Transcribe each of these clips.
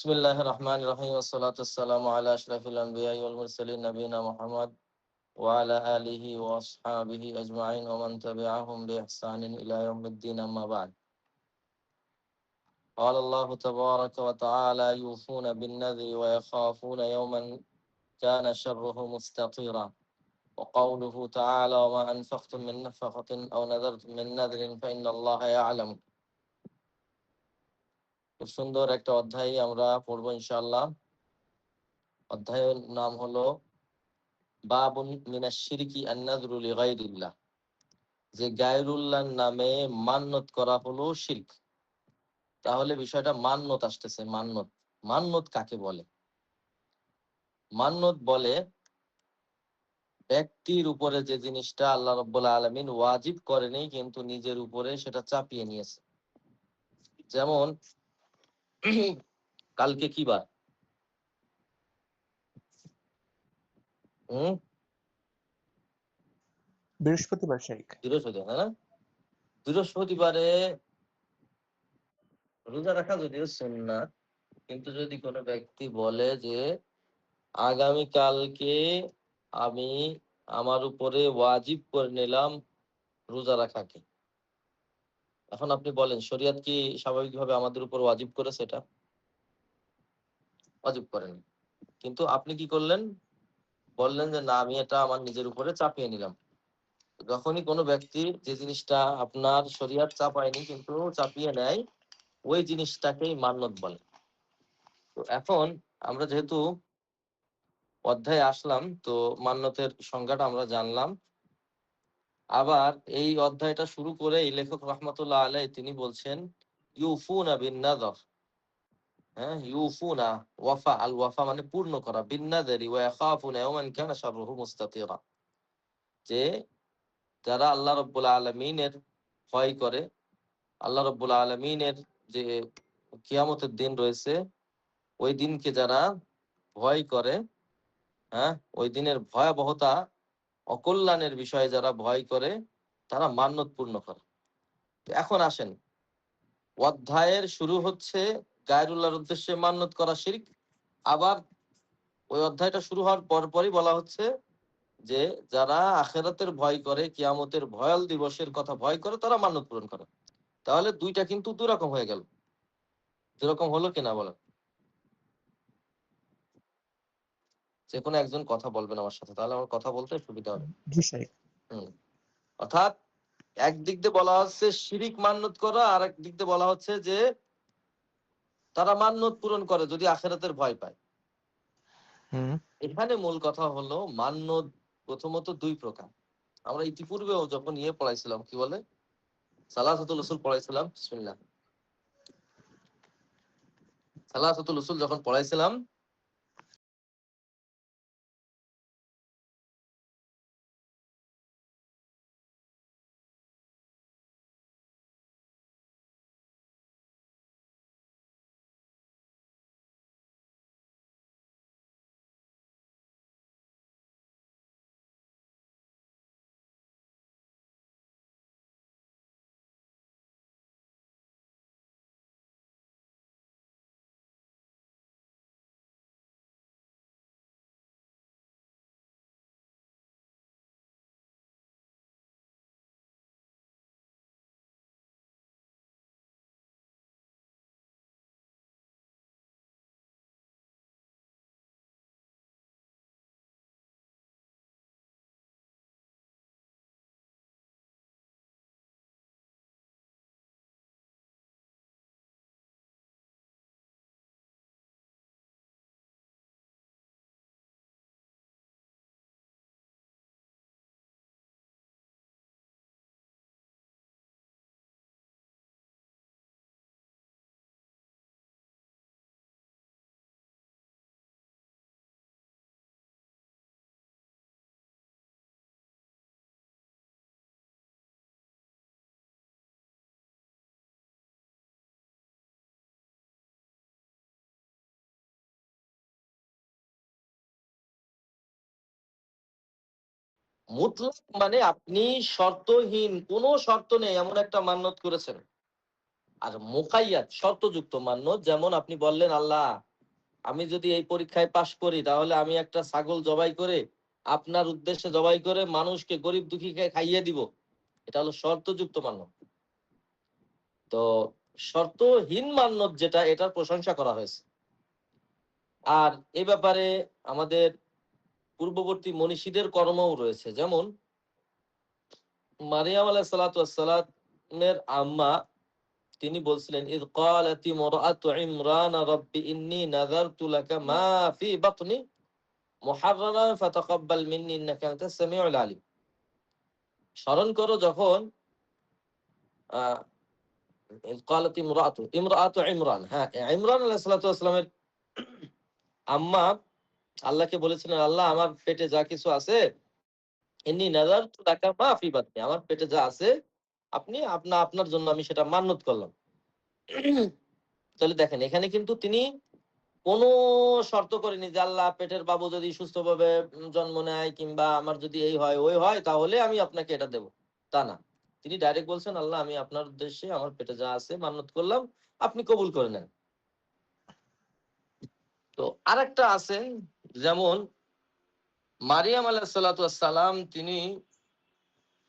বিসমিল্লাহির রহমানির রহিম ওয়াসসালাতু ওয়াসসালামু আলা আশরাফিল আম্বিয়াই ওয়াল মুরসালিন নবিয়িনা মুহাম্মদ ওয়া আলা আলিহি ওয়া আসহাবিহি আজমাইন ওয়া মান তাবি'আহুম বিইহসানিন ইলা ইয়াউমিদ্দিন আম্মা বা'দ। قال الله تبارك وتعالى يوفون بالنذر ويخافون يوما كان شره مستطيرا وقوله تعالى وما أنفقتم من نفقة أو نذرتم من نذر فإن الله يعلم। খুব সুন্দর একটা অধ্যায় আমরা পড়বো ইনশাআল্লাহ। অধ্যায়ের নাম হলো বাবুন মিনাশ শিরকি আন-নাযরু লিগাইরিল্লাহ, যে গায়রুল্লাহর নামে মান্নত করা হলো শিরক। তাহলে বিষয়টা মান্নত আসতেছে। মান্নত মান্নত কাকে বলে? মান্নত বলে ব্যক্তির উপরে যে জিনিসটা আল্লাহ রাব্বুল আলামিন ওয়াজিব করেনি কিন্তু নিজের উপরে সেটা চাপিয়ে নিয়েছে। যেমন কালকে কি বার? বৃহস্পতিবার শেখ। বৃহস্পতিবার, না? বৃহস্পতিবারে রোজা রাখা যদিও সুন্নাত, কিন্তু যদি কোনো ব্যক্তি বলে যে আগামীকালকে আমি আমার উপরে ওয়াজিব করে নিলাম রোজা রাখাকে, এখন আপনি বলেন শরিয়ত কি স্বাভাবিকভাবে আমাদের উপর ওয়াজিব করেছে? এটা ওয়াজিব করেনি, কিন্তু আপনি কি করলেন? বললেন যে না, আমি এটা আমার নিজের উপরে চাপিয়ে নিলাম। যখনই কোনো ব্যক্তি যে জিনিসটা আপনার শরিয়ত চাপায়নি কিন্তু চাপিয়ে নেয়, ওই জিনিসটাকেই মান্নত বলে। তো এখন আমরা যেহেতু অধ্যায়ে আসলাম, তো মান্নতের সংজ্ঞাটা আমরা জানলাম। আবার এই অধ্যায়টা শুরু করে এই লেখক রহমাতুল্লাহ আলাইহি তিনি বলছেন ইউফুনা বিন নাযর। হ্যাঁ, ইউফুনা, ওয়াফা, আল ওয়াফা মানে পূর্ণ করা, বিন নাযরি ওয়া ইয়াখাফুনা ইয়াওমান কানা শাররুহু মুস্তাতিরা, যে যারা আল্লাহ রাব্বুল আলামিনের ভয় করে, আল্লাহ রাব্বুল আলামিনের যে কিয়ামতের দিন রয়েছে ওই দিনকে যারা ভয় করে, হ্যাঁ, ওই দিনের ভয়াবহতা, অকল্যাণের বিষয়ে যারা ভয় করে তারা মান্নত পূর্ণ করে। এখন আসেন, অধ্যায়ের শুরু হচ্ছে গায়রুল্লাহর উদ্দেশ্যে মান্নত করা শিরক। আবার ওই অধ্যায়টা শুরু হওয়ার পরপরই বলা হচ্ছে যে যারা আখিরাতের ভয় করে, কিয়ামতের ভয়াল দিবসের কথা ভয় করে, তারা মান্নত পূরণ করে। তাহলে দুইটা কিন্তু দুরকম হয়ে গেল। দুরকম হলো কিনা বলেন? যে কোনো একজন কথা বলবেন আমার সাথে, তাহলে আমার কথা বলতে সুবিধা হবে। জি শেখ। অর্থাৎ একদিক দিয়ে বলা হচ্ছে শিরিক মান্নত করা, আর এক দিক দিয়ে বলা হচ্ছে যে তারা মান্নত পূরণ করে যদি আখিরাতের ভয় পায়। এখানে মূল কথা হলো মান্নত প্রথমত দুই প্রকার। আমরা ইতিপূর্বেও যখন পড়াইছিলাম, কি বলে, সালাসাতুল উসুল পড়াইছিলাম, বিসমিল্লাহ, সালাসাতুল উসুল যখন পড়াইছিলাম মুতলাক মানে আপনি শর্তহীন, কোনো শর্ত নেই এমন একটা মান্যত করেছেন। আর মুকাইয়াদ শর্তযুক্ত মান্যত, যেমন আপনি বললেন আল্লাহ আমি যদি এই পরীক্ষায় পাশ করি তাহলে আমি একটা ছাগল জবাই করে আপনার উদ্দেশ্যে জবাই করে মানুষকে, গরিব দুঃখীকে খাইয়ে দিব। এটা হলো শর্তযুক্ত মান্যত। তো শর্তহীন মান্যত যেটা, এটার প্রশংসা করা হয়েছে। আর এ ব্যাপারে আমাদের পূর্ববর্তী মনীষীদের কর্মও রয়েছে। যেমন মারিয়াম আলাইহিস সালাতু ওয়াস সালামের আম্মা, তিনি বলছিলেন, ইয ক্বালাতি মুরআতু ইমরান রাব্বি ইন্নী নাযারতু লাকা মা ফি বাতনি মুহাররারান ফাতাকাব্বাল মিন্নী ইন্নাকা আনতাস সামিউল আলিম। স্মরণ করো যখন ইয ক্বালাতি ইমরাতু ইমরান, হ্যাঁ, ইমরান আলাইহিস সালাতু ওয়াস সালামের আম্মা আল্লাহকে বলেছিলেন, আল্লাহ আমার পেটে যা কিছু আছে, ইন্নী নাযারতু লাকা মা ফি বাতনি, আমার পেটে যা আছে আপনি আপনার জন্য আমি সেটা মান্যত করলাম। তাহলে দেখেন, এখানে কিন্তু তিনি কোনো শর্ত করেনি যে আল্লাহ পেটের বাবু যদি সুস্থভাবে জন্ম নেয় কিংবা আমার যদি এই হয় ওই হয় তাহলে আমি আপনাকে এটা দেব, তা না। তিনি ডাইরেক্ট বলছেন, আল্লাহ আমি আপনার উদ্দেশ্যে আমার পেটে যা আছে মান্যত করলাম, আপনি কবুল করে নেন। তো আরেকটা আছে, যেমন মারিয়াম আলাইহিস সালাতু ওয়াস সালাম, তিনি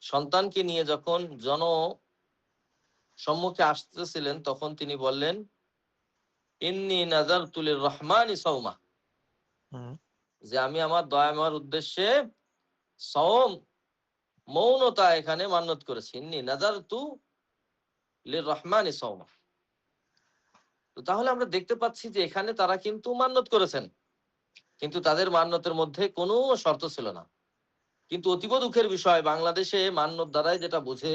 সন্তানকে নিয়ে যখন সম্মুখে আসতেছিলেন তখন তিনি বললেন, ইন্নী নাযারতু লির-রহমানি সাওমা, যে আমি আমার দয়াময়ের উদ্দেশ্যে সওম, মৌনতা এখানে মান্যত করেছি। ইন্নী নাযারতু লির-রহমানি সাওমা। তো তাহলে আমরা দেখতে পাচ্ছি যে এখানে তারা কিন্তু মান্যত করেছেন, কিন্তু তাদের মান্যতের মধ্যে কোনো শর্ত ছিল না। কিন্তু অতীব দুঃখের বিষয়, বাংলাদেশে মান্যত দ্বারাই যেটা বুঝে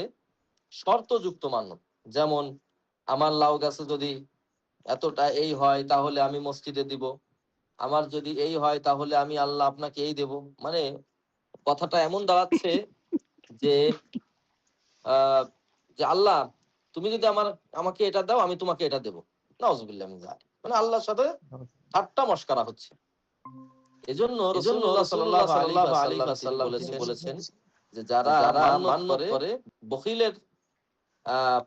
শর্তযুক্ত মান্যত। যেমন আমার লাউ গাছে যদি এতটা এই হয় তাহলে আমি মসজিদে দিব, আমার যদি এই হয় তাহলে আমি আল্লাহ আপনাকে এই দেব। মানে কথাটা এমন দাঁড়াচ্ছে যে যে আল্লাহ তুমি যদি আমাকে এটা দাও আমি তোমাকে এটা দেব। নাউজুবিল্লাহ মিন যালিক। মানে আল্লাহর সাথে ঠাট্টা মশকরা হচ্ছে। এজন্য রাসূলুল্লাহ সাল্লাল্লাহু আলাইহি ওয়াসাল্লাম তিনি বলেছেন যে যারা মান্যত করে বখিলের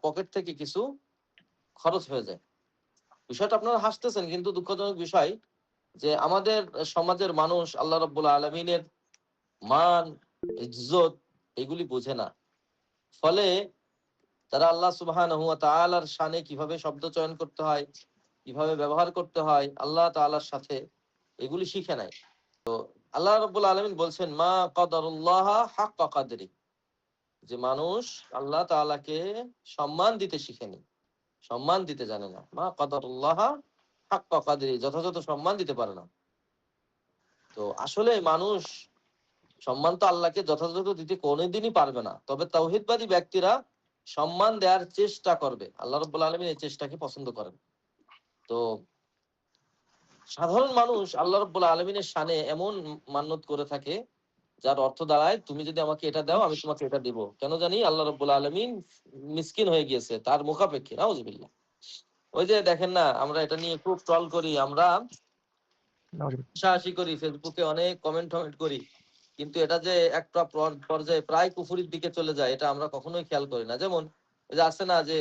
পকেট থেকে কিছু খরচ হয়ে যায়। বিষয়টা আপনারা হাসতেছেন, কিন্তু দুঃখজনক বিষয় যে আমাদের সমাজের মানুষ আল্লাহ রাব্বুল আলামিনের মান, ইজ্জত এগুলি বোঝে না। ফলে তারা আল্লাহ সুবহানাহু ওয়া তাআলার শানে কিভাবে শব্দ চয়ন করতে হয়, কিভাবে ব্যবহার করতে হয় আল্লাহ তাআলার সাথে, এগুলি শিখে নাই। তো আল্লাহ রাব্বুল আলামিন বলছেন, মা কদরুল্লাহ হাক্কা কদরি, যে মানুষ আল্লাহ তাআলাকে সম্মান দিতে শিখেনি, সম্মান দিতে জানে না। মা কদরুল্লাহ হাক্কা কদরি, যথাযথ সম্মান দিতে পারে না। তো আসলে মানুষ সম্মান তো আল্লাহকে যথাযথ দিতে কোনোদিনই পারবে না, তবে তাওহীদবাদী ব্যক্তিরা সম্মান দেওয়ার চেষ্টা করবে। আল্লাহ রাব্বুল আলামিন এই চেষ্টাকে পছন্দ করেন। তো সাধারণ মানুষ আল্লাহ রাব্বুল আলামিনের শানে এমন মান্যত করে থাকে যার অর্থ দাঁড়ায়, তুমি যদি আমাকে এটা দাও আমি তোমাকে এটা দিব। কেন জানি আল্লাহ রাব্বুল আলামিন মিসকিন হয়ে গিয়েছে তার মুখাপেক্ষে। নাউজুবিল্লাহ। ওই যে দেখেন না, আমরা এটা নিয়ে খুব ট্রল করি, আমরা হাসাহাসি করি, ফেসবুকে অনেক কমেন্ট করি, কিন্তু এটা যে একটা পর্যায়ে প্রায় কুফুরির দিকে চলে যায় এটা আমরা কখনোই খেয়াল করি না। যেমন এই যে আছে না যে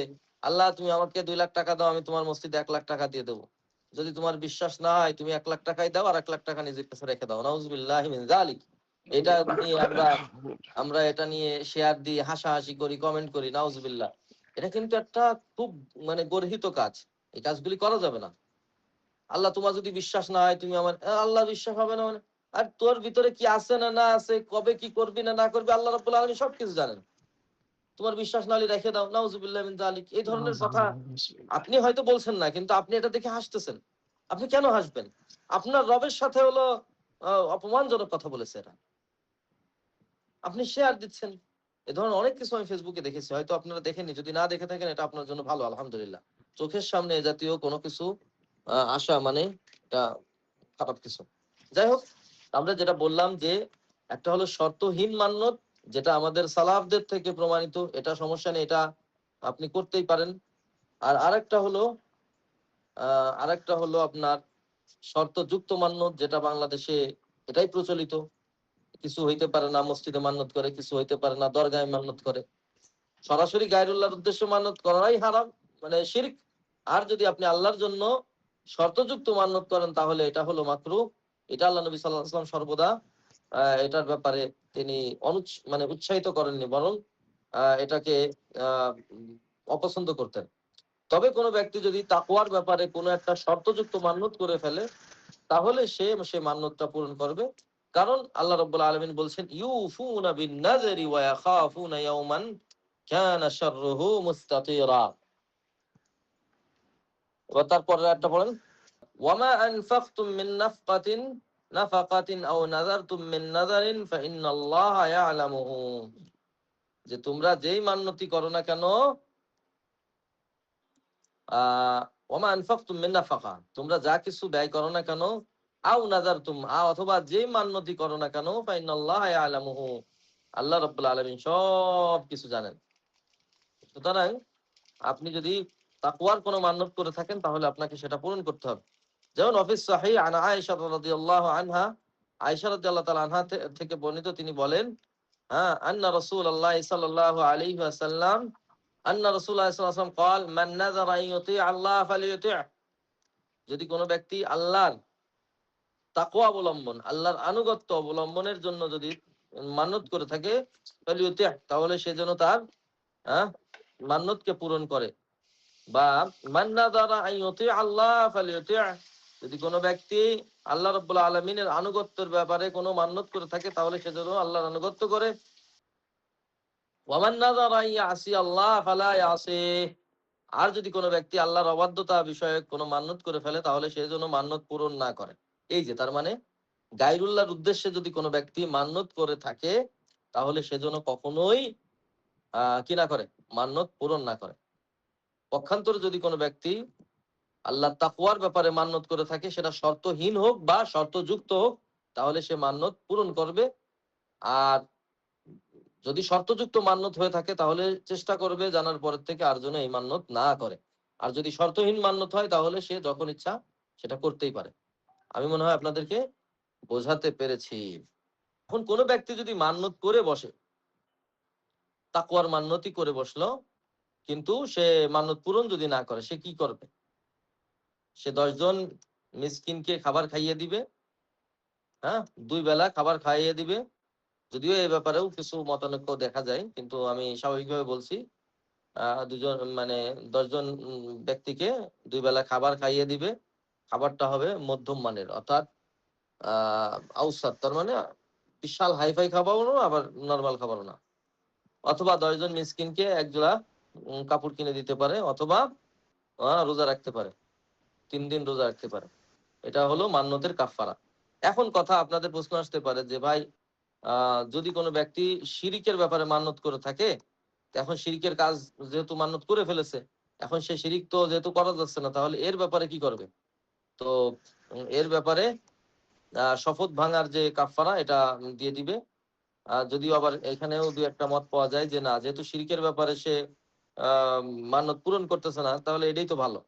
আল্লাহ তুমি আমাকে 2 লাখ টাকা দাও আমি তোমার মসজিদে 1 লাখ টাকা দিয়ে দেবো, যদি তোমার বিশ্বাস না হয় তুমি 1 লাখ টাকাই দাও আর 1 লাখ টাকা নিজের কাছে রেখে দাও। নাউজুবিল্লাহি মিন যালিক। এটা নিয়ে আমরা এটা নিয়ে শেয়ার দিয়ে হাসাহাসি করি, কমেন্ট করি। নাউজুবিল্লাহ। এটা কিন্তু একটা খুব মানে গর্হিত কাজ, এই কাজগুলি করা যাবে না। আল্লাহ তোমার যদি বিশ্বাস না হয় তুমি আমার, আল্লাহ বিশ্বাস হবে না মানে? আর তোর ভিতরে কি আছে না না আছে, কবে কি করবি না না করবি আল্লাহ রাব্বুল আলামিন সবকিছু জানেন। তোমার বিশ্বাস না হলে রেখে দাও। নাউজুবিল্লাহ মিন যালিক। এই ধরনের কথা আপনি হয়তো বলছেন না, কিন্তু আপনি এটা দেখে হাসতেছেন। আপনি কেন হাসবেন? আপনার রবের সাথে হলো অপমানজনক কথা বলেছে এরা, আপনি শেয়ার দিচ্ছেন। এ ধরনের অনেক কিছু আমি ফেসবুকে দেখেছি, হয়তো আপনারা দেখেননি। যদি না দেখে থাকেন এটা আপনার জন্য ভালো, আলহামদুলিল্লাহ। চোখের সামনে এ জাতীয় কোনো কিছু আসা মানে এটা খারাপ কিছু। যাই হোক, আমরা যেটা বললাম যে একটা হলো শর্তহীন মান্যত, যেটা আমাদের সালাফদের থেকে প্রমাণিত, এটা সমস্যা নেই, এটা আপনি করতেই পারেন। আর আরেকটা হলো আপনার শর্তযুক্ত মান্যত, যেটা বাংলাদেশে এটাই প্রচলিত। কিছু হইতে পারে না মসজিদে মান্যত করে, কিছু হইতে পারে না দরগায় মান্যত করে। সরাসরি গায়রুল্লাহর উদ্দেশ্যে মান্যত করাই হারাম, মানে শিরক। আর যদি আপনি আল্লাহর জন্য শর্তযুক্ত মান্যত করেন তাহলে এটা হলো মাকরুহ। এটা আল্লাহ নবী সাল্লাল্লাহু আলাইহি ওয়াসাল্লাম সর্বদা এটার ব্যাপারে তিনি মানে উৎসাহিত করেননি, বরং এটাকে অপছন্দ করতেন। তবে কোনো ব্যক্তি যদি তাকওয়ার ব্যাপারে কোনো একটা শর্তযুক্ত মান্যত করে ফেলে তাহলে সে মান্যতটা পূরণ করবে। কারণ আল্লাহ রাব্বুল আলামিন বলছেন ইউফুনা বিন নাযরি ওয়া ইয়াখাফুনা ইয়াওমান কানা শাররুহু মুস্তাতিরা। এবার তারপরে একটা পড়েন, ওয়ামা আনফাকতুম মিন নাফাকাতিন আও নাযারতুম মিন নাযারিন ফাইন্নাল্লাহা ইয়ালামুহু। যে তোমরা যেই মান্যতি করো না কেন, ওমা আনফাকতুম মিন নাফাকা, তোমরা যা কিছু ব্যয় করো না কেন, আও নাযারতুম, অথবা যেই মান্যতি করো না কেন, ফাইনাল্লাহা ইয়ালামুহু, আল্লাহ রাব্বুল আলামিন সব কিছু জানেন। সুতরাং আপনি যদি তাকওয়ার কোনো মান্যত করে থাকেন তাহলে আপনাকে সেটা পূরণ করতে হবে। যেমন অফিস সাহিহ আন আয়েশা রাদিয়াল্লাহু আনহা, আয়েশা রাদিয়াল্লাহু তাআলা আনহা থেকে বর্ণিত, তিনি বলেন আন্না রাসূলুল্লাহ সাল্লাল্লাহু আলাইহি ওয়াসাল্লাম আন্না রাসূলুল্লাহ সাল্লাল্লাহু আলাইহি ওয়াসাল্লাম قال من نذر ان يطيع الله فليطيع। যদি কোনো ব্যক্তি আল্লাহর তাকওয়া অবলম্বন, আল্লাহর আনুগত্য অবলম্বনের জন্য যদি মান্যত করে থাকে ফালিয়ুতি', তাহলে সে যেন তার মান্যতকে পূরণ করে। বা মান নাযারা আন ইউতি' আল্লাহ ফালিয়ুতি', যদি কোনো ব্যক্তি আল্লাহ রাব্বুল আলামিনের আনুগত্যের ব্যাপারে কোনো মান্যত করে থাকে তাহলে সে যেন আল্লাহর আনুগত্য করে। ওয়ামান নাযারা আন ইয়াসি আল্লাহ ফালা ইয়াসি, আর যদি কোনো ব্যক্তি আল্লাহর অবাধ্যতা বিষয়ে কোনো মান্যত করে ফেলে তাহলে সে যেন মান্যত পূরণ না করে। এই যে তার মানে গায়রুল্লাহর উদ্দেশ্যে যদি কোনো ব্যক্তি মান্যত করে থাকে তাহলে সে যেন কখনোই কি না করে, মান্যত পূরণ না করে। পক্ষান্তরে যদি কোনো ব্যক্তি আল্লাহ তাকওয়ার ব্যাপারে মান্যত করে থাকে, সেটা শর্তহীন হোক বা শর্তযুক্ত হোক, তাহলে সে মান্যত পূরণ করবে। আর যদি শর্তযুক্ত মান্যত হয়ে থাকে তাহলে চেষ্টা করবে জানার পরের থেকে আর যেন এই মান্যত না করে। আর যদি শর্তহীন মান্যত হয় তাহলে সে যখন ইচ্ছা সেটা করতেই পারে। আমি মনে হয় আপনাদেরকে বোঝাতে পেরেছি। এখন কোনো ব্যক্তি যদি মান্যত করে বসে, তাকওয়ার মান্যতই করে বসলো, কিন্তু সে মান্যত পূরণ যদি না করে, সে কি করবে? সে 10 জন মিসকিনকে খাবার খাইয়ে দিবে, 2 বেলা খাবার খাইয়ে দিবে। যদিও এই ব্যাপারেও কিছু মতানৈক্য দেখা যায়, কিন্তু আমি স্বাভাবিকভাবে বলছি, 10 জন ব্যক্তিকে 2 বেলা খাবার খাইয়ে দিবে। খাবারটা হবে মধ্যম মানের, অর্থাৎ আউসাত, তার মানে বিশাল হাইফাই খাবারও না, আবার নর্মাল খাবারও না। অথবা 10 জন মিসকিনকে এক জোড়া কাপড় কিনে দিতে পারে, অথবা রোজা রাখতে পারে, 3 দিন রোজা রাখতে পারে। এটা হলো মান্যতের কাফফারা। এখন কথা আপনাদের প্রশ্ন আসতে পারে যে ভাই, যদি কোনো ব্যক্তি শিরিকের ব্যাপারে মান্যত করে থাকে, এখন শিরিকের কাজ যেহেতু মান্যত করে ফেলেছে, এখন সে শিরিক তো যেহেতু করা যাচ্ছে না, তাহলে এর ব্যাপারে কি করবে? তো এর ব্যাপারে শপথ ভাঙার যে কাফফারা এটা দিয়ে দিবে। যদিও আবার এখানেও 2-একটা মত পাওয়া যায় যে না, যেহেতু শিরকের ব্যাপারে সে মান্যত পূরণ করতেছে না, তাহলে এটাই তো ভালো,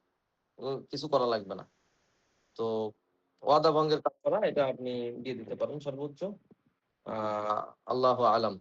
কিছু করা লাগবে না। তো ওয়াদা ভঙ্গের কাফারা এটা আপনি দিয়ে দিতে পারেন সর্বোচ্চ। আল্লাহু আলাম।